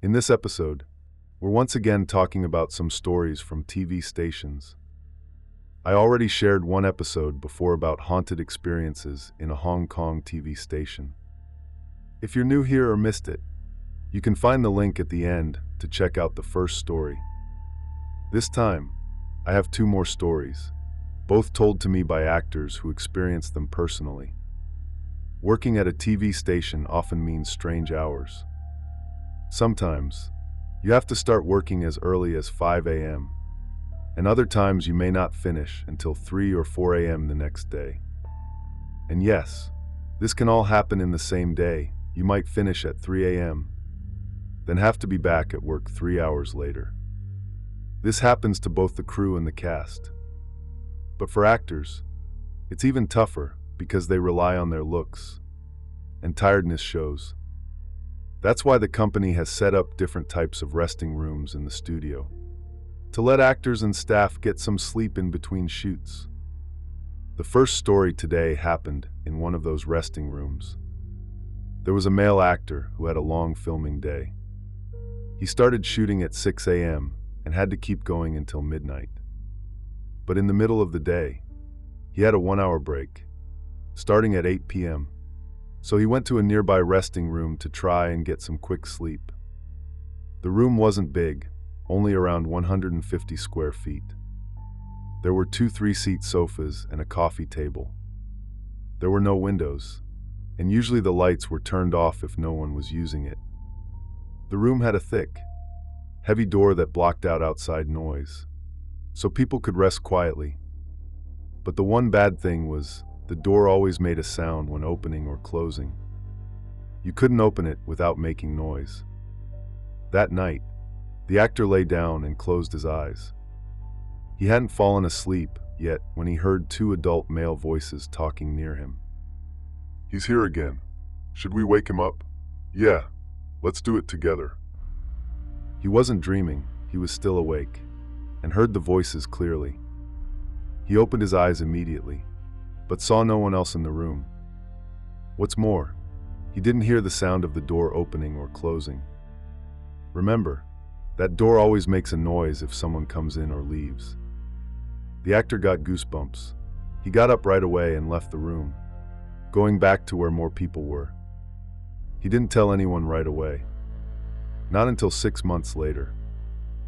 In this episode, we're once again talking about some stories from TV stations. I already shared one episode before about haunted experiences in a Hong Kong TV station. If you're new here or missed it, you can find the link at the end to check out the first story. This time, I have two more stories, both told to me by actors who experienced them personally. Working at a TV station often means strange hours. Sometimes, you have to start working as early as 5 a.m., and other times you may not finish until 3 or 4 a.m. the next day. And yes, this can all happen in the same day. You might finish at 3 a.m., then have to be back at work 3 hours later. This happens to both the crew and the cast. But for actors, it's even tougher because they rely on their looks, and tiredness shows. That's why the company has set up different types of resting rooms in the studio, to let actors and staff get some sleep in between shoots. The first story today happened in one of those resting rooms. There was a male actor who had a long filming day. He started shooting at 6 a.m. and had to keep going until midnight. But in the middle of the day, he had a 1-hour break, starting at 8 p.m. So he went to a nearby resting room to try and get some quick sleep. The room wasn't big, only around 150 square feet. There were 2 3-seat sofas and a coffee table. There were no windows, and usually the lights were turned off if no one was using it. The room had a thick, heavy door that blocked out outside noise, so people could rest quietly. But the one bad thing was, the door always made a sound when opening or closing. You couldn't open it without making noise. That night, the actor lay down and closed his eyes. He hadn't fallen asleep yet when he heard 2 adult male voices talking near him. "He's here again. Should we wake him up?" "Yeah, let's do it together." He wasn't dreaming, he was still awake, and heard the voices clearly. He opened his eyes immediately, but saw no one else in the room. What's more, he didn't hear the sound of the door opening or closing. Remember, that door always makes a noise if someone comes in or leaves. The actor got goosebumps. He got up right away and left the room, going back to where more people were. He didn't tell anyone right away. Not until 6 months later,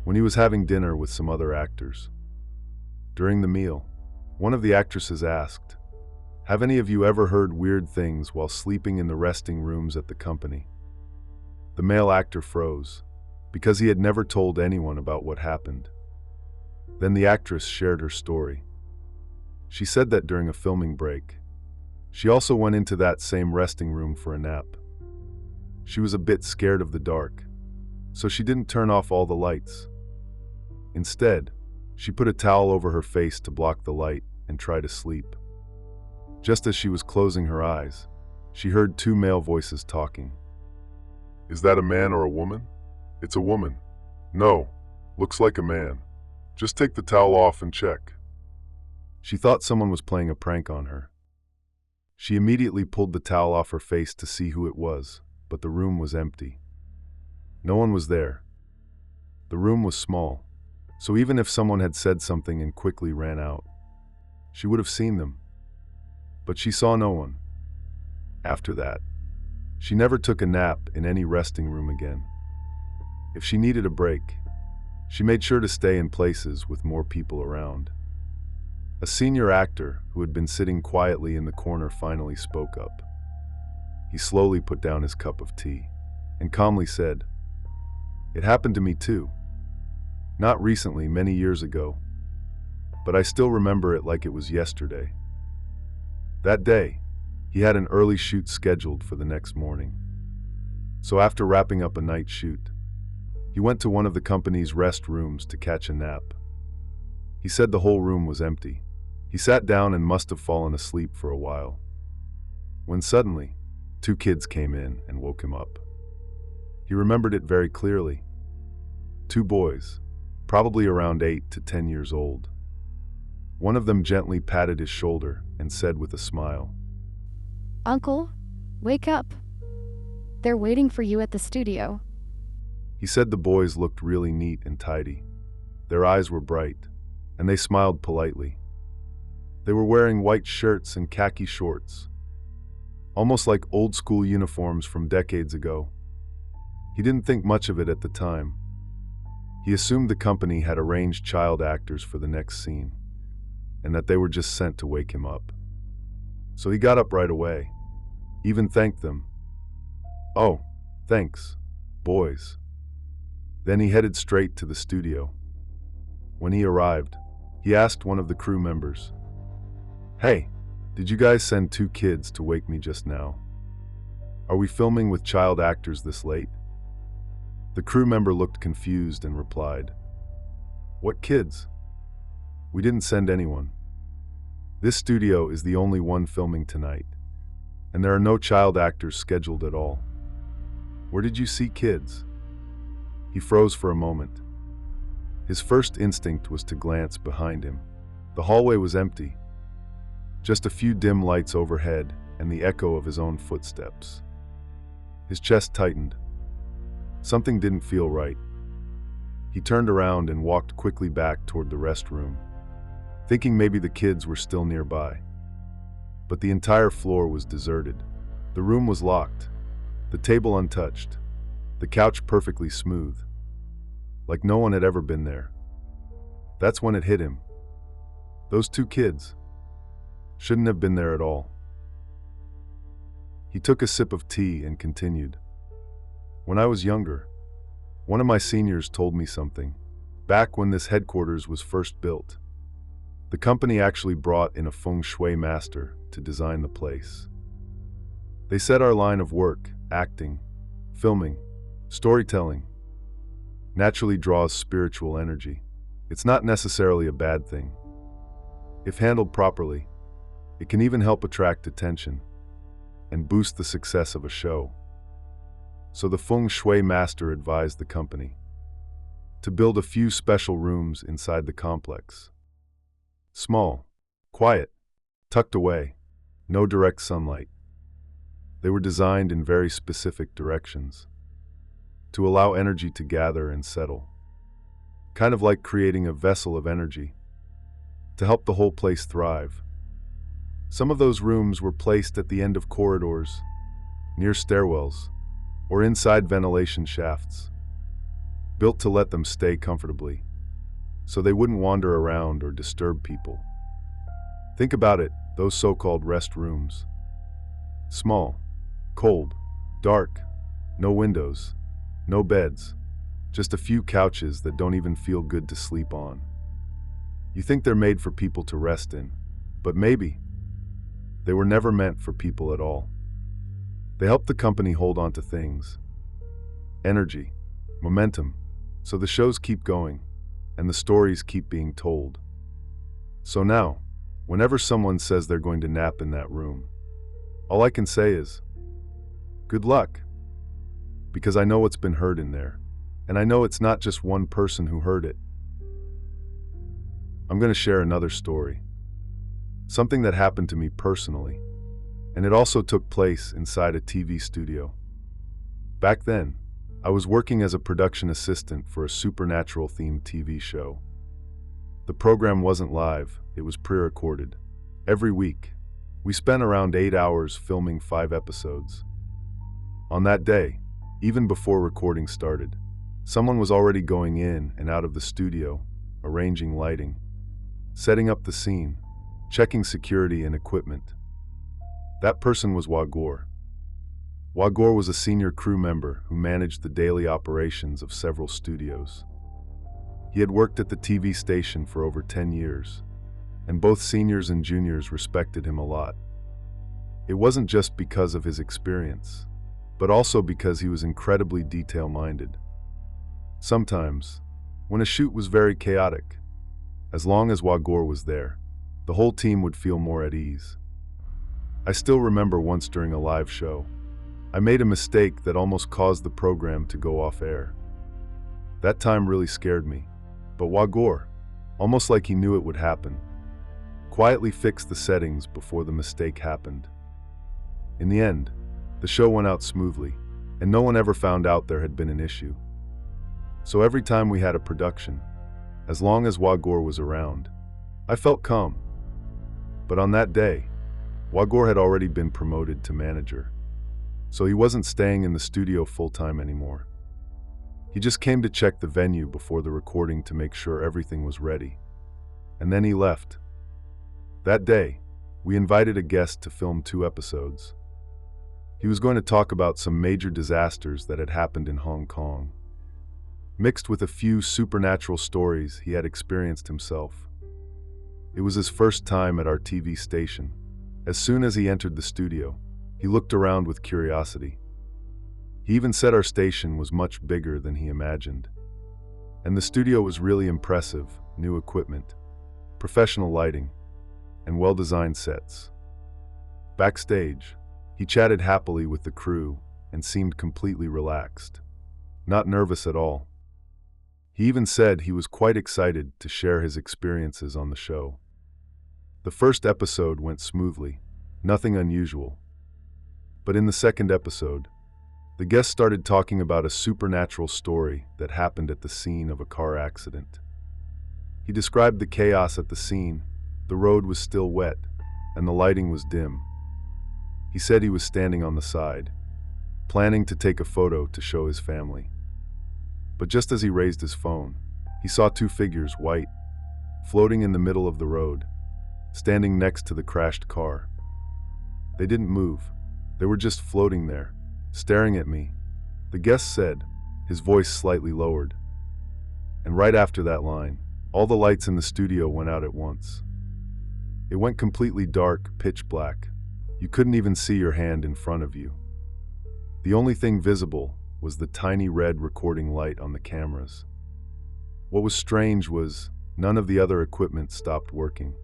when he was having dinner with some other actors. During the meal, one of the actresses asked, "Have any of you ever heard weird things while sleeping in the resting rooms at the company?" The male actor froze, because he had never told anyone about what happened. Then the actress shared her story. She said that during a filming break, she also went into that same resting room for a nap. She was a bit scared of the dark, so she didn't turn off all the lights. Instead, she put a towel over her face to block the light and try to sleep. Just as she was closing her eyes, she heard 2 male voices talking. "Is that a man or a woman?" "It's a woman." "No, looks like a man. Just take the towel off and check." She thought someone was playing a prank on her. She immediately pulled the towel off her face to see who it was, but the room was empty. No one was there. The room was small, so even if someone had said something and quickly ran out, she would have seen them. But she saw no one. After that, she never took a nap in any resting room again. If she needed a break, she made sure to stay in places with more people around. A senior actor who had been sitting quietly in the corner finally spoke up. He slowly put down his cup of tea and calmly said, "It happened to me too. Not recently, many years ago, but I still remember it like it was yesterday." That day, he had an early shoot scheduled for the next morning. So after wrapping up a night shoot, he went to one of the company's rest rooms to catch a nap. He said the whole room was empty. He sat down and must have fallen asleep for a while, when suddenly, 2 kids came in and woke him up. He remembered it very clearly. 2 boys, probably around 8 to 10 years old. One of them gently patted his shoulder and said with a smile, "Uncle, wake up. They're waiting for you at the studio." He said the boys looked really neat and tidy. Their eyes were bright, and they smiled politely. They were wearing white shirts and khaki shorts, almost like old-school uniforms from decades ago. He didn't think much of it at the time. He assumed the company had arranged child actors for the next scene, and that they were just sent to wake him up. So he got up right away, even thanked them. "Oh, thanks, boys." Then he headed straight to the studio. When he arrived, he asked one of the crew members, "Hey, did you guys send 2 kids to wake me just now? Are we filming with child actors this late?" The crew member looked confused and replied, "What kids? We didn't send anyone. This studio is the only one filming tonight, and there are no child actors scheduled at all. Where did you see kids?" He froze for a moment. His first instinct was to glance behind him. The hallway was empty. Just a few dim lights overhead and the echo of his own footsteps. His chest tightened. Something didn't feel right. He turned around and walked quickly back toward the restroom, thinking maybe the kids were still nearby. But the entire floor was deserted. The room was locked, the table untouched, the couch perfectly smooth, like no one had ever been there. That's when it hit him. Those 2 kids shouldn't have been there at all. He took a sip of tea and continued. "When I was younger, one of my seniors told me something. Back when this headquarters was first built, the company actually brought in a Feng shui master to design the place. They said our line of work, acting, filming, storytelling, naturally draws spiritual energy. It's not necessarily a bad thing. If handled properly, it can even help attract attention and boost the success of a show. So the Feng Shui master advised the company to build a few special rooms inside the complex. Small, quiet, tucked away, no direct sunlight. They were designed in very specific directions to allow energy to gather and settle, kind of like creating a vessel of energy to help the whole place thrive. Some of those rooms were placed at the end of corridors, near stairwells, or inside ventilation shafts, built to let them stay comfortably, so they wouldn't wander around or disturb people. Think about it, those so-called rest rooms. Small, cold, dark, no windows, no beds, just a few couches that don't even feel good to sleep on. You think they're made for people to rest in, but maybe they were never meant for people at all. They help the company hold on to things, energy, momentum, so the shows keep going and the stories keep being told. So now, whenever someone says they're going to nap in that room, all I can say is, good luck, because I know what's been heard in there, and I know it's not just one person who heard it. I'm going to share another story, something that happened to me personally, and it also took place inside a TV studio. Back then, I was working as a production assistant for a supernatural-themed TV show. The program wasn't live, it was pre-recorded. Every week, we spent around 8 hours filming 5 episodes. On that day, even before recording started, someone was already going in and out of the studio, arranging lighting, setting up the scene, checking security and equipment. That person was Wagor. Wagor was a senior crew member who managed the daily operations of several studios. He had worked at the TV station for over 10 years, and both seniors and juniors respected him a lot. It wasn't just because of his experience, but also because he was incredibly detail-minded. Sometimes, when a shoot was very chaotic, as long as Wagor was there, the whole team would feel more at ease. I still remember once during a live show, I made a mistake that almost caused the program to go off air. That time really scared me, but Wagor, almost like he knew it would happen, quietly fixed the settings before the mistake happened. In the end, the show went out smoothly, and no one ever found out there had been an issue. So every time we had a production, as long as Wagor was around, I felt calm. But on that day, Wagor had already been promoted to manager, so he wasn't staying in the studio full-time anymore. He just came to check the venue before the recording to make sure everything was ready. And then he left. That day, we invited a guest to film 2 episodes. He was going to talk about some major disasters that had happened in Hong Kong, mixed with a few supernatural stories he had experienced himself. It was his first time at our TV station. As soon as he entered the studio, he looked around with curiosity. He even said our station was much bigger than he imagined. And the studio was really impressive: new equipment, professional lighting, and well-designed sets. Backstage, he chatted happily with the crew and seemed completely relaxed, not nervous at all. He even said he was quite excited to share his experiences on the show. The first episode went smoothly, nothing unusual. But in the second episode, the guest started talking about a supernatural story that happened at the scene of a car accident. He described the chaos at the scene. The road was still wet, and the lighting was dim. He said he was standing on the side, planning to take a photo to show his family. But just as he raised his phone, he saw 2 figures, white, floating in the middle of the road, standing next to the crashed car. They didn't move. They were just floating there, staring at me, the guest said, his voice slightly lowered. And right after that line, all the lights in the studio went out at once. It went completely dark, pitch black. You couldn't even see your hand in front of you. The only thing visible was the tiny red recording light on the cameras. What was strange was none of the other equipment stopped working.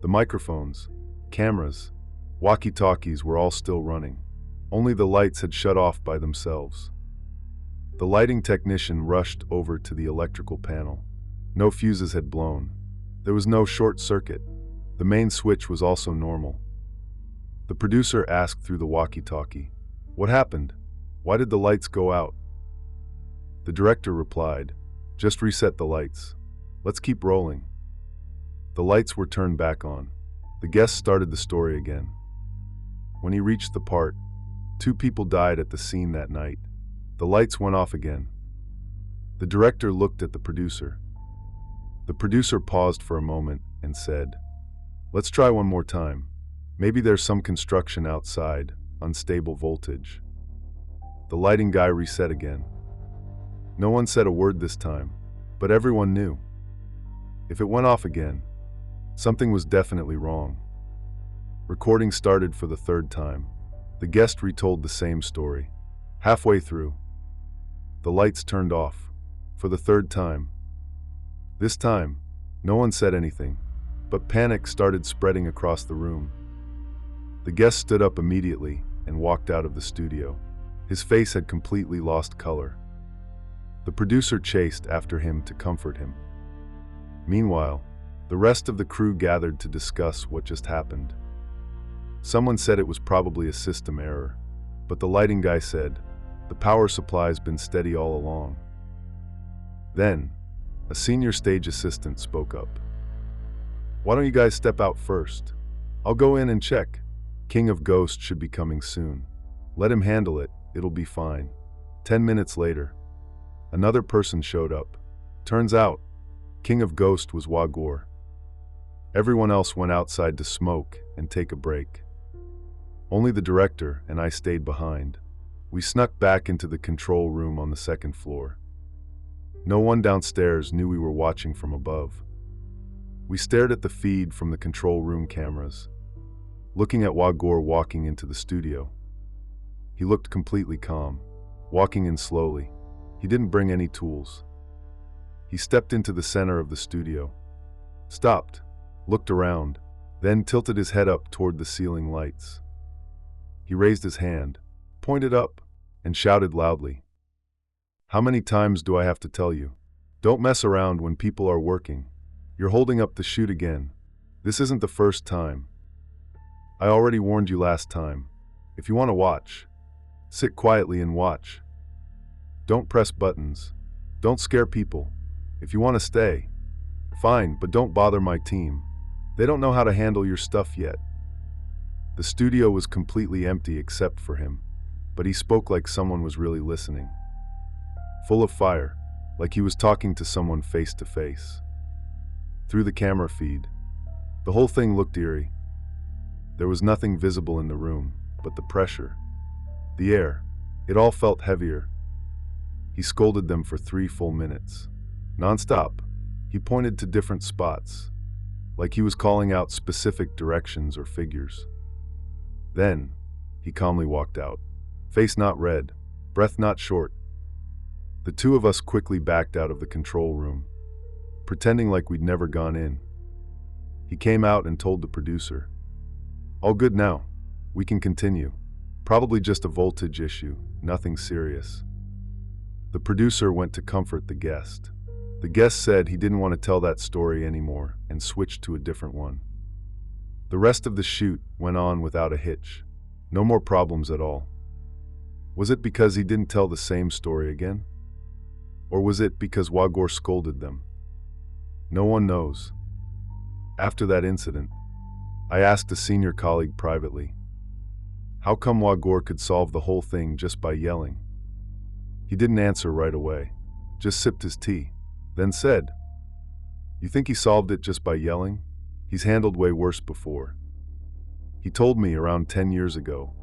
The microphones, cameras, walkie-talkies were all still running. Only the lights had shut off by themselves. The lighting technician rushed over to the electrical panel. No fuses had blown. There was no short circuit. The main switch was also normal. The producer asked through the walkie-talkie, "What happened? Why did the lights go out?" The director replied, "Just reset the lights. Let's keep rolling." The lights were turned back on. The guest started the story again. When he reached the part, 2 people died at the scene that night. The lights went off again. The director looked at the producer. The producer paused for a moment and said, "Let's try one more time. Maybe there's some construction outside, unstable voltage." The lighting guy reset again. No one said a word this time, but everyone knew. If it went off again, something was definitely wrong. Recording started for the 3rd time. The guest retold the same story. Halfway through, the lights turned off for the 3rd time. This time, no one said anything, but panic started spreading across the room. The guest stood up immediately and walked out of the studio. His face had completely lost color. The producer chased after him to comfort him. Meanwhile, the rest of the crew gathered to discuss what just happened. Someone said it was probably a system error, but the lighting guy said, "The power supply's been steady all along." Then, a senior stage assistant spoke up. "Why don't you guys step out first? I'll go in and check. King of Ghosts should be coming soon. Let him handle it, it'll be fine." 10 minutes later, another person showed up. Turns out, King of Ghosts was Wagor. Everyone else went outside to smoke and take a break. Only the director and I stayed behind. We snuck back into the control room on the 2nd floor. No one downstairs knew we were watching from above. We stared at the feed from the control room cameras, looking at Wagor walking into the studio. He looked completely calm, walking in slowly. He didn't bring any tools. He stepped into the center of the studio, stopped, looked around, then tilted his head up toward the ceiling lights. He raised his hand, pointed up, and shouted loudly, "How many times do I have to tell you? Don't mess around when people are working. You're holding up the shoot again. This isn't the first time. I already warned you last time. If you want to watch, sit quietly and watch. Don't press buttons. Don't scare people. If you want to stay, fine, but don't bother my team. They don't know how to handle your stuff yet." The studio was completely empty except for him, but he spoke like someone was really listening. Full of fire, like he was talking to someone face to face. Through the camera feed, the whole thing looked eerie. There was nothing visible in the room, but the pressure, the air, it all felt heavier. He scolded them for 3 full minutes. Non-stop, he pointed to different spots, like he was calling out specific directions or figures. Then, he calmly walked out, face not red, breath not short. The two of us quickly backed out of the control room, pretending like we'd never gone in. He came out and told the producer, "All good now. We can continue. Probably just a voltage issue, nothing serious." The producer went to comfort the guest. The guest said he didn't want to tell that story anymore and switched to a different one. The rest of the shoot went on without a hitch. No more problems at all. Was it because he didn't tell the same story again? Or was it because Wagor scolded them? No one knows. After that incident, I asked a senior colleague privately, how come Wagor could solve the whole thing just by yelling? He didn't answer right away, just sipped his tea, then said, "You think he solved it just by yelling? He's handled way worse before." He told me around 10 years ago,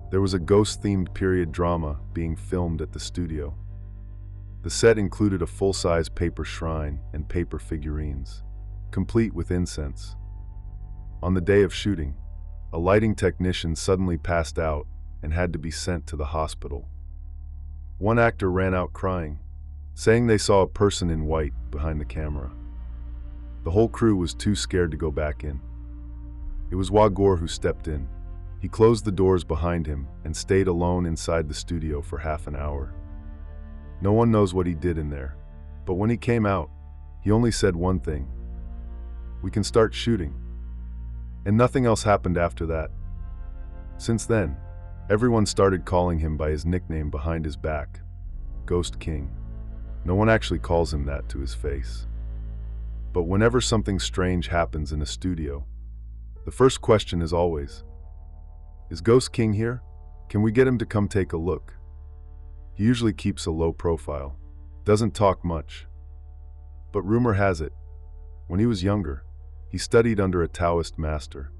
there was a ghost-themed period drama being filmed at the studio. The set included a full-size paper shrine and paper figurines, complete with incense. On the day of shooting, a lighting technician suddenly passed out and had to be sent to the hospital. One actor ran out crying, saying they saw a person in white behind the camera. The whole crew was too scared to go back in. It was Wagor who stepped in. He closed the doors behind him and stayed alone inside the studio for half an hour. No one knows what he did in there, but when he came out, he only said one thing: "We can start shooting." And nothing else happened after that. Since then, everyone started calling him by his nickname behind his back, Ghost King. No one actually calls him that to his face. But whenever something strange happens in a studio, the first question is always, "Is Ghost King here? Can we get him to come take a look?" He usually keeps a low profile, doesn't talk much. But rumor has it, when he was younger, he studied under a Taoist master,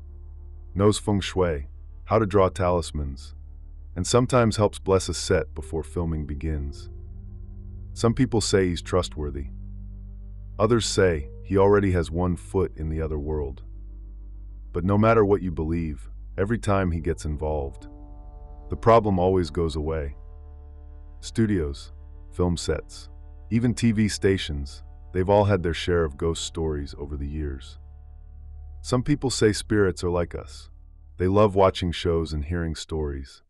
knows Feng Shui, how to draw talismans, and sometimes helps bless a set before filming begins. Some people say he's trustworthy. Others say he already has one foot in the other world. But no matter what you believe, every time he gets involved, the problem always goes away. Studios, film sets, even TV stations, they've all had their share of ghost stories over the years. Some people say spirits are like us. They love watching shows and hearing stories.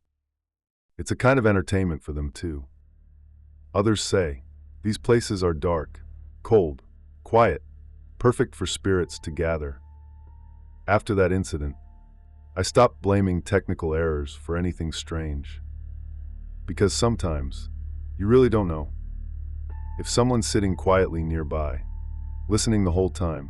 It's a kind of entertainment for them too. Others say these places are dark, cold, quiet, perfect for spirits to gather. After that incident, I stopped blaming technical errors for anything strange. Because sometimes, you really don't know. If someone's sitting quietly nearby, listening the whole time,